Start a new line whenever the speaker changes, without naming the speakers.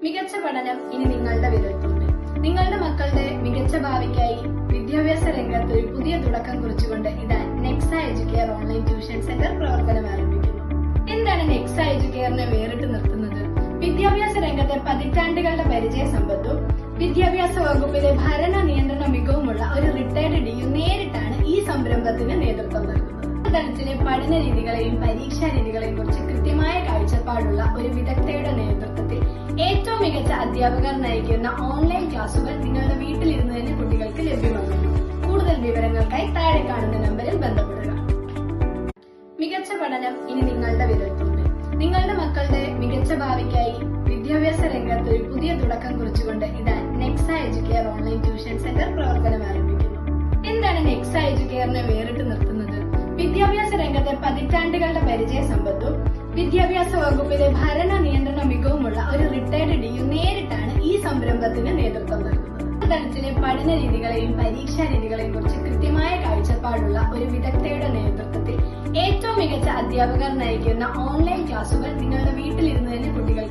മികച്ച പഠനം ഇനി നിങ്ങളുടെ വിരൽത്തുമ്പിൽ. നിങ്ങളുടെ മക്കളുടെ മികച്ച ഭാവിക്കായി വിദ്യാഭ്യാസ രംഗത്ത് ഒരു പുതിയ തുടക്കം കുറിച്ചുകൊണ്ട് ഇതാ Nexa Educare online tuition centre പ്രവർത്തനം ആരംഭിക്കുന്നു. എന്താണ് നെക്സ എഡ്യൂക്കെയറിനെ വേറിട്ട് നിർത്തുന്നത്? വിദ്യാഭ്യാസ രംഗത്തെ പതിറ്റാണ്ടുകളുടെ പരിചയ സമ്പത്തും വിദ്യാഭ്യാസ വകുപ്പിലെ ഭരണ നിയന്ത്രണ മികവുമുള്ള ഒരു റിട്ടയർഡ് ഡിയു നേരിട്ടാണ് ഈ സംരംഭത്തിന് നേതൃത്വം നൽകുന്നത്. തലത്തിലെ പഠന രീതികളെയും പരീക്ഷാ രീതികളെയും കുറിച്ച് കൃത്യമായ കാഴ്ചപ്പാടുള്ള ഒരു വിദഗ്ധയുടെ നേതൃത്വത്തിൽ ഏറ്റവും മികച്ച അധ്യാപകർ നയിക്കുന്ന ഓൺലൈൻ ക്ലാസുകൾ നിങ്ങളുടെ വീട്ടിലിരുന്ന് തന്നെ കുട്ടികൾക്ക് ലഭ്യമാകുന്നു. കൂടുതൽ വിവരങ്ങൾക്കായി താഴെ കാണുന്ന നമ്പറിൽ ബന്ധപ്പെടുക. മികച്ച പഠനം ഇനി നിങ്ങളുടെ വിരൽത്തുമ്പിൽ. നിങ്ങളുടെ മക്കളുടെ മികച്ച ഭാവിക്കായി വിദ്യാഭ്യാസ രംഗത്ത് ഒരു പുതിയ തുടക്കം കുറിച്ചുകൊണ്ട് ഇതാ Nexa Educare online tuition centre പ്രവർത്തനം ആരംഭിക്കുന്നു. എന്താണ് നെക്സ എഡ്യൂക്കെയറിനെ വേറിട്ട് നിർത്തുന്നത്? വിദ്യാഭ്യാസ രംഗത്തെ പതിറ്റാണ്ടുകളുടെ പരിചയ സമ്പത്തും വിദ്യാഭ്യാസ വകുപ്പിലെ ഭരണ നിയന്ത്രണ മികവുമുള്ള ഒരു റിട്ടയർഡ് ഡിയു നേരിട്ടാണ് ഈ സംരംഭത്തിന് നേതൃത്വം നൽകുന്നത്. തലത്തിലെ പഠന രീതികളെയും പരീക്ഷാ രീതികളെയും കുറിച്ച് കൃത്യമായ കാഴ്ചപ്പാടുള്ള ഒരു വിദഗ്ധയുടെ നേതൃത്വത്തിൽ ഏറ്റവും മികച്ച അധ്യാപകർ നയിക്കുന്ന ഓൺലൈൻ ക്ലാസുകൾ നിങ്ങളുടെ വീട്ടിലിരുന്ന് തന്നെ കുട്ടികൾ